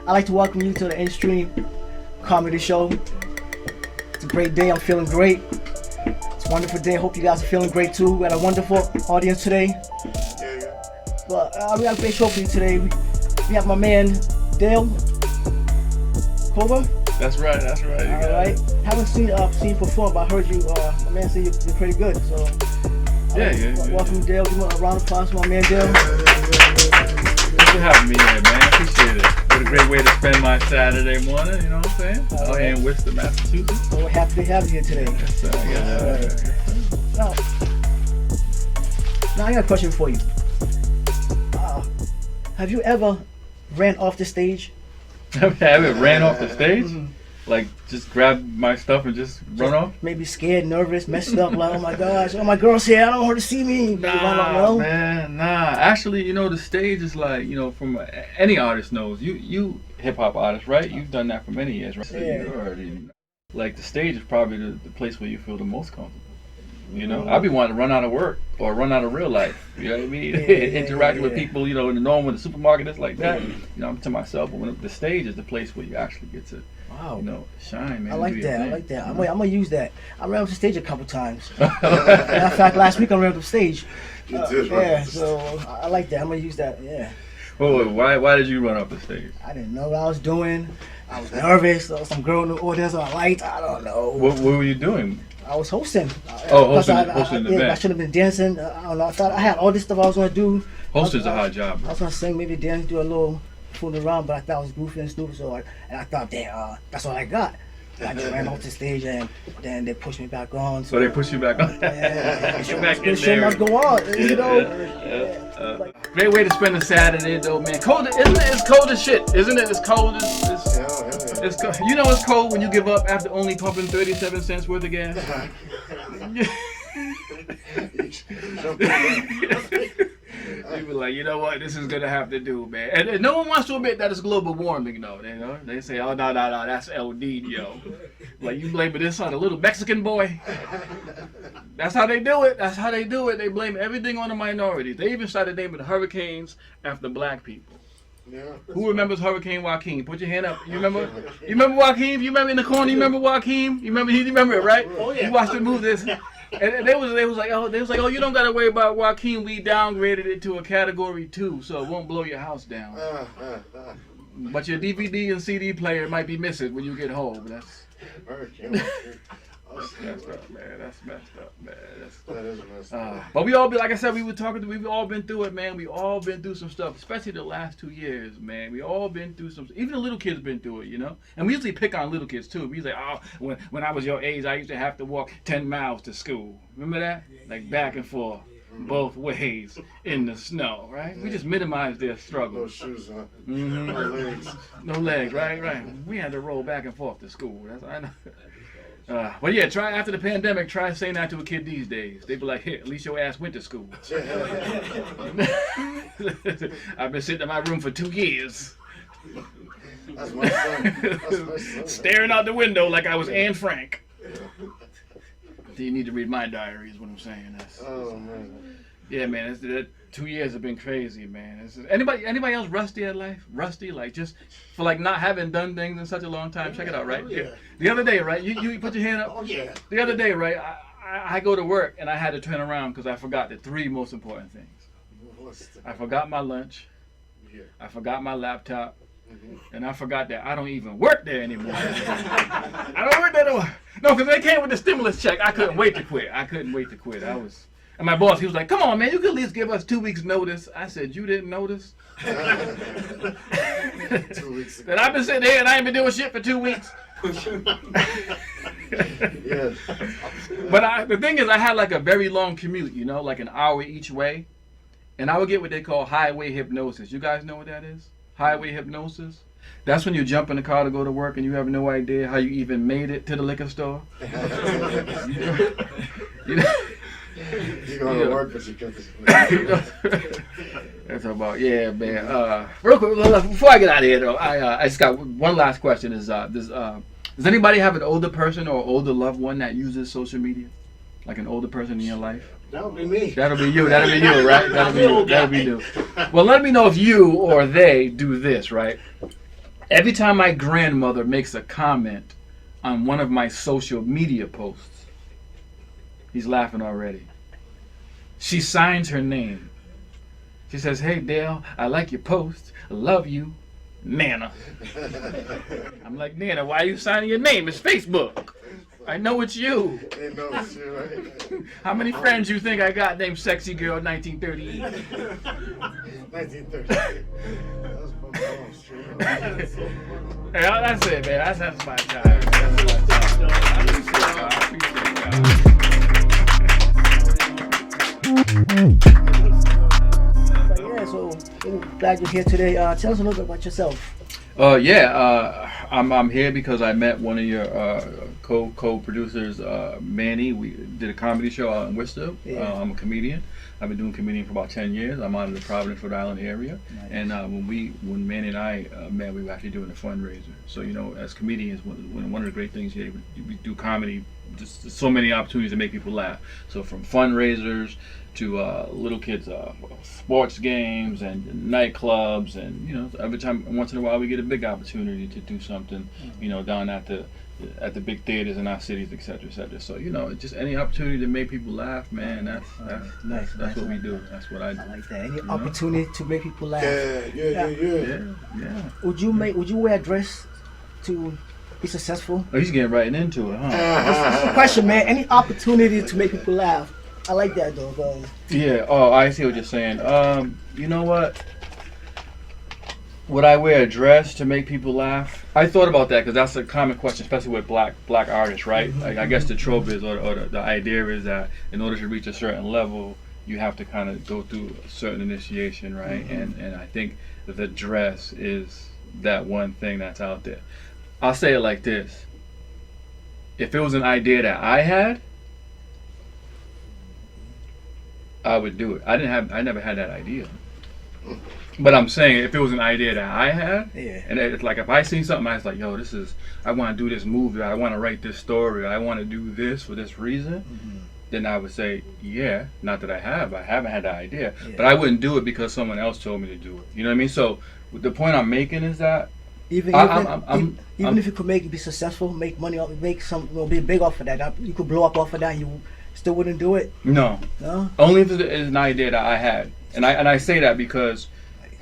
I'd like to welcome you to the In-Stream Comedy Show. It's a great day. I'm feeling great. It's a wonderful day. Hope you guys are feeling great too. We had a wonderful audience today. But we got a great show for you today. We have my man Dale Cover. That's right. All right. Haven't seen you perform, but I heard you. My man said you're pretty good. So welcome, Dale. Give me a round of applause for my man Dale. Thanks for having me here, man. Appreciate it. What a great way to spend my Saturday morning. You know what I'm saying? Out here in Worcester, Massachusetts. So we're happy to have you here today. Now I got a question for you. Have you ever ran off the stage? Have it ran off the stage? Mm-hmm. Like just grab my stuff and just run off? Maybe scared, nervous, messed up, like, oh my gosh, oh my girl's here, I don't want her to see me. Nah. Actually, the stage is like, from any artist knows. You hip hop artist, right? You've done that for many years, right? Yeah. Like the stage is probably the place where you feel the most comfortable. I'd be wanting to run out of work or run out of real life. You know what I mean? Interacting with people, in the norm when the supermarket is like that. I'm to myself, but when the stage is the place where you actually get to, shine, man. I like that. I'm gonna use that. I ran off the stage a couple times. Matter of fact, last week I ran off the stage. So I like that. I'm gonna use that. Yeah. Oh, why did you run off the stage? I didn't know what I was doing. I was nervous. There was some girl in the audience I liked. I don't know. What were you doing? I was hosting. Hosting the event. I should have been dancing. I don't know. I thought I had all this stuff I was going to do. Hosting's a hard job, bro. I was going to sing, maybe dance, do a little fooling around, but I thought I was goofy and stupid. So I thought, damn, that's all I got. I just ran off the stage and then they pushed me back on. So they pushed you back on? Yeah. The show must go on, Great way to spend a Saturday, though, man. Cold, isn't it? It's cold as shit, isn't it? It's cold. It's cold. It's cold when you give up after only pumping 37 cents worth of gas. You be like, you know what, this is gonna have to do, man. And no one wants to admit that it's global warming, though. They say, oh no, that's El Nino. Like you blaming this on a little Mexican boy. That's how they do it. They blame everything on the minorities. They even started naming the hurricanes after black people. Yeah. Who remembers Hurricane Joaquin? Put your hand up. You remember? You remember Joaquin? You remember in the corner? You remember Joaquin? You remember it, right? Oh yeah. You watched the movie. And they was like, oh, you don't gotta worry about Joaquin. We downgraded it to a category 2, so it won't blow your house down. But your DVD and CD player might be missing when you get home. That's messed up, man. That is messed up. But we all been, like I said, we've all been through it, man. We all been through some stuff, especially the last 2 years, man. We all been through some, even the little kids been through it, And we usually pick on little kids too. We like, when I was your age, I used to have to walk 10 miles to school. Remember that? Like back and forth, both ways in the snow, right? We just minimize their struggle. No shoes on. Mm-hmm. No legs. No legs, right. We had to roll back and forth to school. I know. But yeah, try after the pandemic. Try saying that to a kid these days. They be like, "Hey, at least your ass went to school." I've been sitting in my room for 2 years. That's my son. Staring out the window like I was Anne Frank. You need to read my diary, is what I'm saying. Oh man. Yeah, man. That 2 years have been crazy, man. Anybody else rusty at life? Rusty, like just for like not having done things in such a long time. Check it out, right? Oh, yeah. The other day, right? You put your hand up. Oh yeah. The other day, right? I go to work and I had to turn around because I forgot the 3 most important things. I forgot my lunch. Yeah. I forgot my laptop. And I forgot that I don't even work there anymore. I don't work there anymore. No, because they came with the stimulus check. I couldn't wait to quit. And my boss, he was like, come on, man, you could at least give us 2 weeks notice. I said, you didn't notice? 2 weeks ago. That I've been sitting here and I ain't been doing shit for 2 weeks. Yeah. But the thing is, I had like a very long commute, like an hour each way. And I would get what they call highway hypnosis. You guys know what that is? Highway hypnosis? That's when you jump in the car to go to work and you have no idea how you even made it to the liquor store. You go to work, but you can't. That's about, yeah, man. Real quick, before I get out of here, though, I just got one last question. Does anybody have an older person or older loved one that uses social media? Like an older person in your life? That'll be me. That'll be you, right? That'll be you. Well, let me know if you or they do this, right? Every time my grandmother makes a comment on one of my social media posts, he's laughing already. She signs her name. She says, "Hey Dale, I like your post. I love you, Nana." I'm like, "Nana, why are you signing your name? It's Facebook. I know it's you." They know it's you, right? How many friends you think I got named Sexy Girl 1938? 1930. That was from straight. Hey, that's it, man. That's my time. That's my time. I appreciate y'all. But yeah, so glad you're here today. Tell us a little bit about yourself. I'm here because I met one of your co-producers, Manny. We did a comedy show out in Worcester. Yeah. I'm a comedian. I've been doing comedian for about 10 years. I'm out of the Providence, Rhode Island area. Nice. And when Manny and I met, we were actually doing a fundraiser. So, as comedians, one of the great things here, we do comedy. Just so many opportunities to make people laugh. So from fundraisers to little kids' sports games and nightclubs, and every time, once in a while, we get a big opportunity to do something, down at the big theaters in our cities, etc., etc. So just any opportunity to make people laugh, man. That's what we do. That's what I do. I like that. Any opportunity to make people laugh. Yeah. Would you wear a dress to be successful? Oh, he's getting right into it, huh? That's the question, man. Any opportunity to make people laugh. I like that though, guys. Yeah. Oh, I see what you're saying. You know what? Would I wear a dress to make people laugh? I thought about that because that's a common question, especially with black artists, right? Mm-hmm. Like, I guess the trope is, or the idea is that in order to reach a certain level, you have to kind of go through a certain initiation, right? Mm-hmm. And I think the dress is that one thing that's out there. I'll say it like this: if it was an idea that I had, I would do it. I never had that idea. But I'm saying, if it was an idea that I had, and it's like if I see something, I was like, yo, I want to do this movie, I want to write this story, I want to do this for this reason, then I would say, yeah, not that I haven't had that idea, but I wouldn't do it because someone else told me to do it. You know what I mean? So the point I'm making is that even if you could be successful, make money, make be big off of that, you could blow up off of that, you still wouldn't do it? No. Only if it's an idea that I had. And I say that because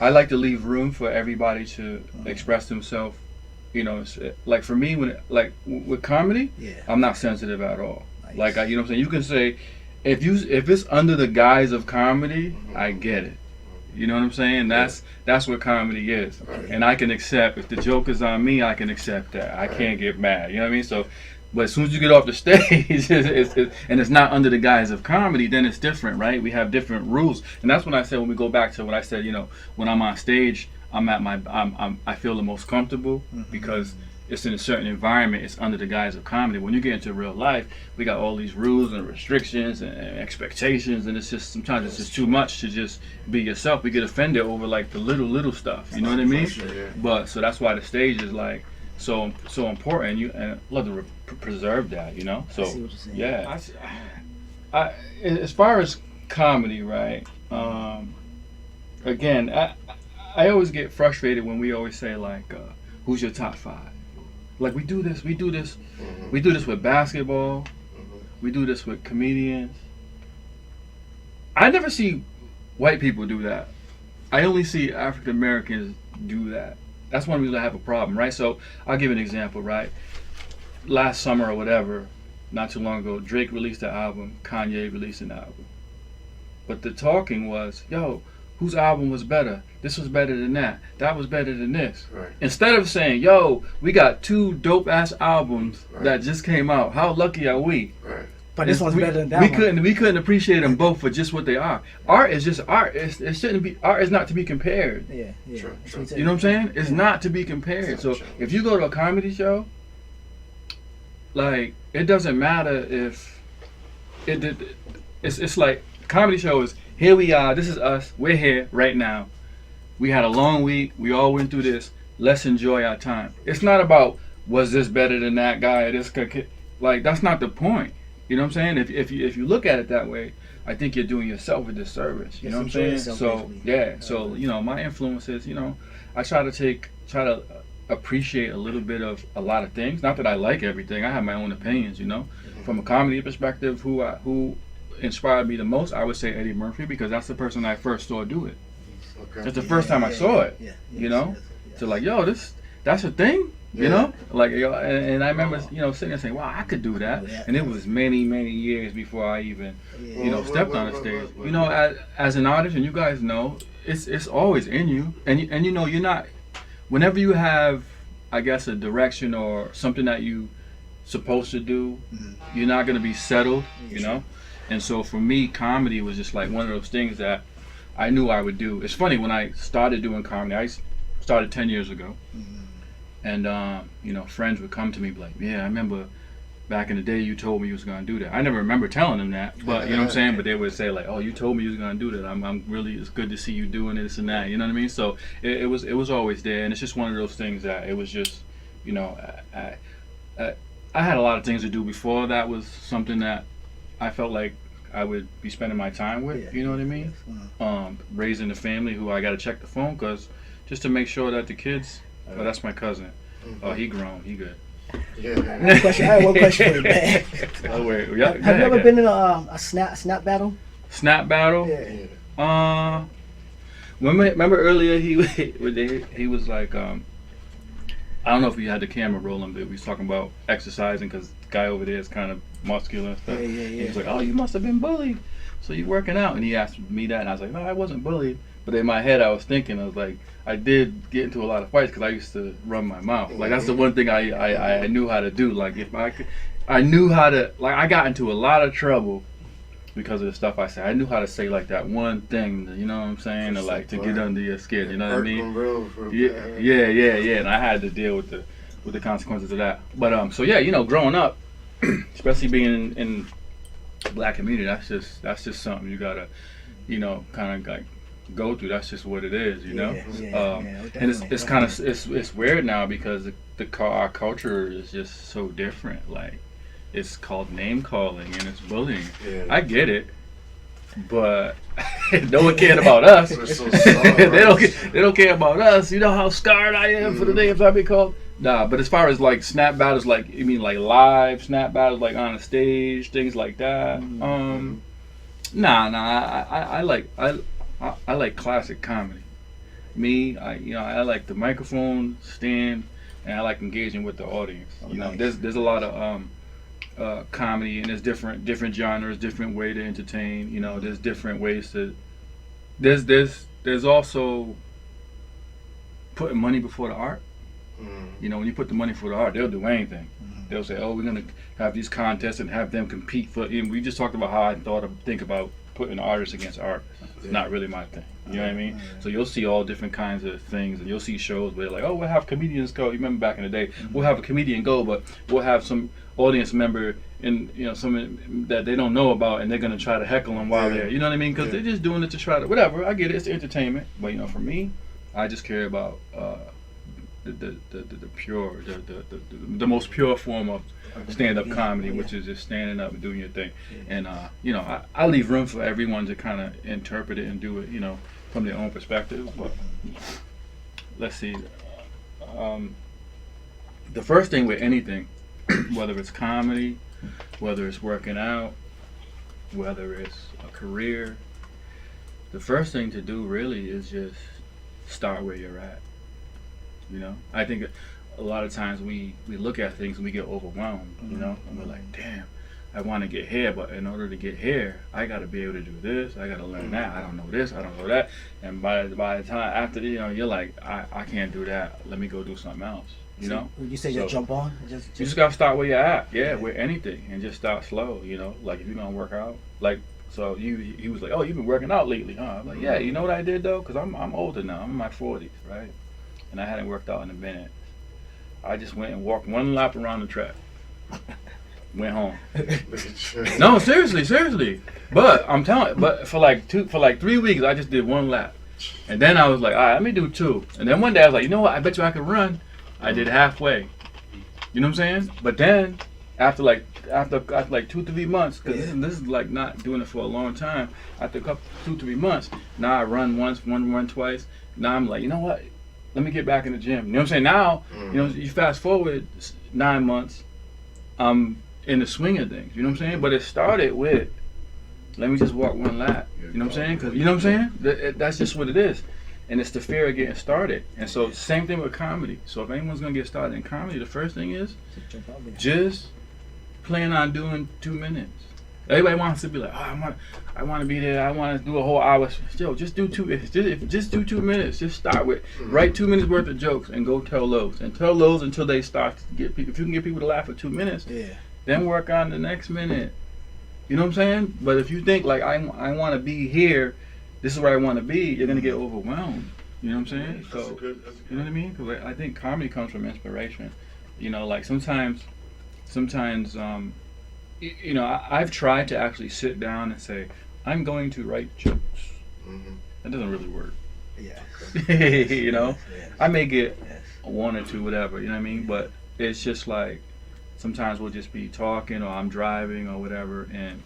I like to leave room for everybody to express themselves. Like for me, with comedy, I'm not sensitive at all. Nice. Like you know what I'm saying. You can say, if it's under the guise of comedy, I get it. You know what I'm saying? That's what comedy is, and I can accept if the joke is on me. I can accept that. I can't get mad. You know what I mean? So. But as soon as you get off the stage, and it's not under the guise of comedy, then it's different, right? We have different rules, and that's when I said, when we go back to what I said, when I'm on stage, I feel the most comfortable because it's in a certain environment. It's under the guise of comedy. When you get into real life, we got all these rules and restrictions and expectations, and sometimes it's just too much to just be yourself. We get offended over like the little stuff. You know what I mean? But so that's why the stage is like so important. You and love to preserve that, So I see what you're saying. yeah, I as far as comedy, right? Again, I always get frustrated when we always say like, "Who's your top 5?" Like we do this with basketball, we do this with comedians. I never see white people do that. I only see African Americans do that. That's one reason I have a problem, right? So I'll give an example, right? Last summer or whatever, not too long ago, Drake released an album, Kanye released an album. But the talking was, yo, whose album was better? This was better than that. That was better than this. Right. Instead of saying, yo, we got 2 dope-ass albums that just came out. How lucky are we? Right. But this one's better than that one. We couldn't appreciate them both for just what they are. Art is just art. It shouldn't be. Art is not to be compared. Yeah. True. You know what I'm saying? It's not to be compared. So if you go to a comedy show, like it doesn't matter if it's like comedy show is here we are. This is us. We're here right now. We had a long week. We all went through this. Let's enjoy our time. It's not about was this better than that guy. Like that's not the point. You know what I'm saying? If you look at it that way, I think you're doing yourself a disservice. You know what I'm saying? So yeah. So my influences. I try to appreciate a little bit of a lot of things. Not that I like everything. I have my own opinions, you know. From a comedy perspective, who inspired me the most, I would say Eddie Murphy, because that's the person I first saw do it. Okay. That's the first time I saw it. You know, so like, yo, that's a thing. You know, like, yo, and I remember, you know, sitting there saying, wow, I could do that. And it was many years before I even, you know, stepped on the stage. You know, as an artist, and you guys know, it's always in you, and you know, you're not. Whenever you have, I guess, a direction or something that you supposed to do, you're not gonna be settled, you know. And so for me, comedy was just like one of those things that I knew I would do. It's funny, when I started doing comedy, I started 10 years ago, and you know, friends would come to me like, yeah, I remember back in the day you told me you was gonna do that. I never remember telling them that, but you know what I'm saying. But they would say like, oh, you told me you was gonna do that. I'm really, it's good to see you doing this and that. You know what I mean? So it was always there, and it's just one of those things that it was just, you know, I had a lot of things to do before that was something that I felt like I would be spending my time with. You know what I mean? Raising the family, who I got to check the phone, cause just to make sure that the kids. Oh, that's my cousin. Oh, he grown. He good. Yeah. I have one question for you, man. Oh, wait. Have you ever been in a snap battle? Snap battle? Yeah. Remember earlier he was like, I don't know if he had the camera rolling, but we was talking about exercising, because the guy over there is kind of muscular and stuff. Yeah. He was like, oh, you must have been bullied, so you working out. And he asked me that, and I was like, no, I wasn't bullied. But in my head, I was thinking, I was like, I did get into a lot of fights because I used to run my mouth. Like, that's the one thing I knew how to do. Like, if I knew how to, like, I got into a lot of trouble because of the stuff I said. I knew how to say like that one thing, you know what I'm saying, to like to get under your skin. You know what I mean? Yeah. And I had to deal with the consequences of that. But so yeah, you know, growing up, especially being in black community, that's just something you gotta, you know, kind of like go through. That's just what it is, you know. And it's kind of it's weird now because our culture is just so different. Like, it's called name calling and it's bullying. Yeah. I get it, but no one cared about us. So they don't care about us. You know how scarred I am for the day if I be called. Nah, but as far as like snap battles, like you mean like live snap battles, like on a stage, things like that. I like classic comedy. I like the microphone stand, and I like engaging with the audience. You know, there's a lot of comedy, and there's different genres, different way to entertain. You know, there's different ways to. There's also putting money before the art. You know, when you put the money for the art, they'll do anything. They'll say, "Oh, we're gonna have these contests and have them compete for." And we just talked about how I think about putting artists against artists. It's not really my thing. You know what I mean? So you'll see all different kinds of things, and you'll see shows where like, oh, we'll have comedians go. You remember back in the day, we'll have a comedian go, but we'll have some audience member and some that they don't know about, and they're gonna try to heckle them while they're, you know what I mean? Because they're just doing it to try to whatever. I get it, it's entertainment, but for me, I just care about the pure, the most pure form of stand-up comedy, which is just standing up and doing your thing. And I leave room for everyone to kind of interpret it and do it, from their own perspective. But let's see. The first thing with anything, whether it's comedy, whether it's working out, whether it's a career, the first thing to do really is just start where you're at. I think a lot of times we look at things and we get overwhelmed, and we're like, damn, I want to get here, but in order to get here, I got to be able to do this, I got to learn that, I don't know this, I don't know that, and by the time after, you're like, I can't do that, let me go do something else, So you say just jump on? You just got to start where you're at, with anything, and just start slow, like if you're going to work out, like, so he was like, oh, you've been working out lately, huh? I'm like, yeah, you know what I did though? Because I'm older now, I'm in my 40s, right? And I hadn't worked out in a minute. I just went and walked one lap around the track. Went home. No, seriously. But I'm telling you, but for like 3 weeks, I just did one lap. And then I was like, all right, let me do 2. And then one day I was like, you know what? I bet you I could run. I did halfway. You know what I'm saying? But then after 2-3 months, because this is like not doing it for a long time. After 2-3 months, now I run once, run twice. Now I'm like, you know what? let me get back in the gym. You know what I'm saying? Now, you know, you fast forward 9 months, I'm in the swing of things. You know what I'm saying? But it started with, let me just walk one lap. You know what I'm saying? Cause you know what I'm saying? That's just what it is. And it's the fear of getting started. And so same thing with comedy. So if anyone's gonna get started in comedy, the first thing is just plan on doing 2 minutes. Everybody wants to be like, oh, I want to be there. I want to do a whole hour. Yo, just do 2 minutes. Just do 2 minutes. Just start with write 2 minutes worth of jokes and go tell those until they start to get people. If you can get people to laugh for 2 minutes, then work on the next minute. You know what I'm saying? But if you think like I want to be here, this is where I want to be, you're gonna get overwhelmed. You know what I'm saying? So you know what I mean? Because I think comedy comes from inspiration. You know, like sometimes. You know, I've tried to actually sit down and say, I'm going to write jokes. That doesn't really work. You know? I may get 1 or 2, whatever, you know what I mean? But it's just like, sometimes we'll just be talking or I'm driving or whatever and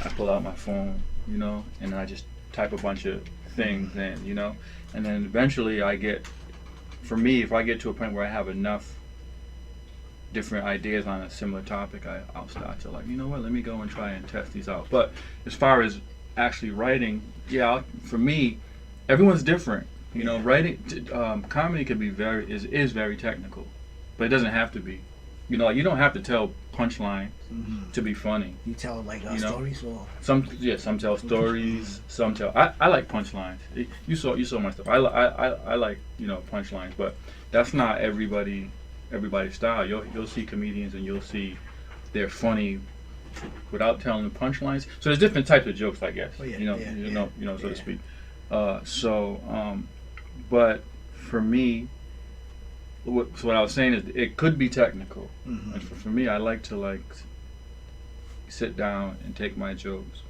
I pull out my phone, you know, and I just type a bunch of things in, you know? And then eventually for me, if I get to a point where I have enough different ideas on a similar topic, I'll start to like, you know what, let me go and try and test these out. But as far as actually writing, for me, everyone's different. You know, writing, comedy can be is very technical, but it doesn't have to be. You know, like, you don't have to tell punchlines to be funny. You tell like stories or some tell stories, some tell. I like punchlines. You saw my stuff. I like, you know, punchlines, but that's not everybody's style. You'll see comedians and you'll see they're funny without telling the punchlines. So there's different types of jokes, I guess. So to speak. But for me, what I was saying is it could be technical. And for me, I like to sit down and take my jokes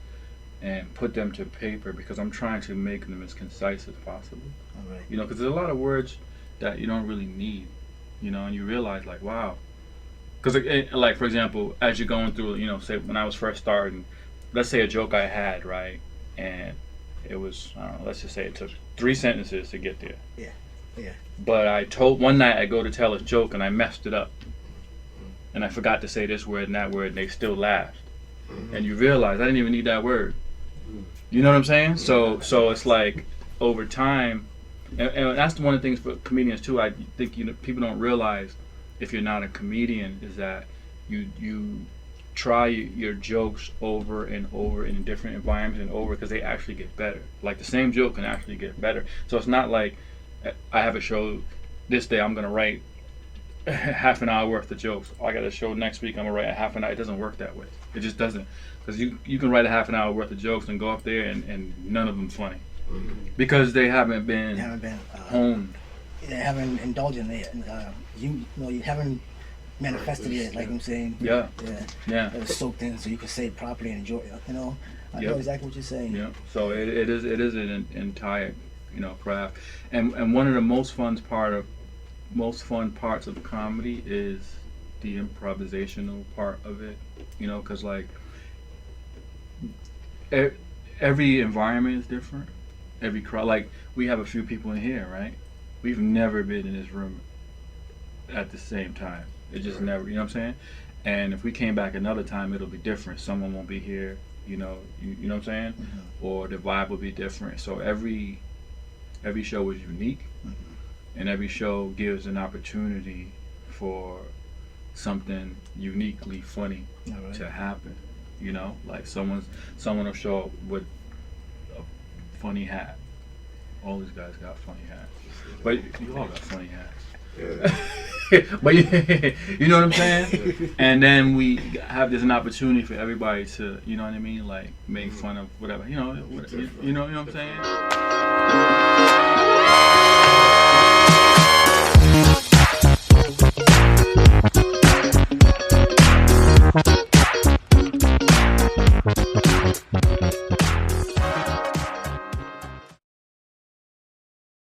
and put them to paper because I'm trying to make them as concise as possible. All right. You know, because there's a lot of words that you don't really need. You know, and you realize like, wow, because like for example, as you're going through, you know, say when I was first starting, let's say a joke I had, right, and it was, I don't know, let's just say it took 3 sentences to get there. Yeah. But one night I go to tell a joke and I messed it up, and I forgot to say this word and that word, and they still laughed, and you realize I didn't even need that word. You know what I'm saying? So it's like over time. And that's one of the things for comedians too. I think people don't realize if you're not a comedian is that you try your jokes over and over in different environments and over because they actually get better. Like the same joke can actually get better. So it's not like I have a show this day I'm gonna write half an hour worth of jokes. I got a show next week I'm gonna write a half an hour. It doesn't work that way. It just doesn't. Because you can write a half an hour worth of jokes and go up there and none of them funny. Because they haven't been honed. They haven't indulged in it. You haven't manifested it, like I'm saying. Yeah. It was soaked in, so you can say it properly and enjoy it. You know, I know exactly what you're saying. Yeah. So it is an entire, you know, craft, and one of the most fun parts of comedy is the improvisational part of it. You know, because like every environment is different. Every crowd, like we have a few people in here, right? We've never been in this room at the same time. It just never, you know what I'm saying? And if we came back another time, it'll be different. Someone won't be here, you know what I'm saying? Or the vibe will be different. So every show is unique, and every show gives an opportunity for something uniquely funny to happen. You know, like someone will show up with funny hat. All these guys got funny hats, but you all got funny hats. But you know what I'm saying? And then we have this an opportunity for everybody to, you know what I mean, like make fun of whatever, you know what I'm saying?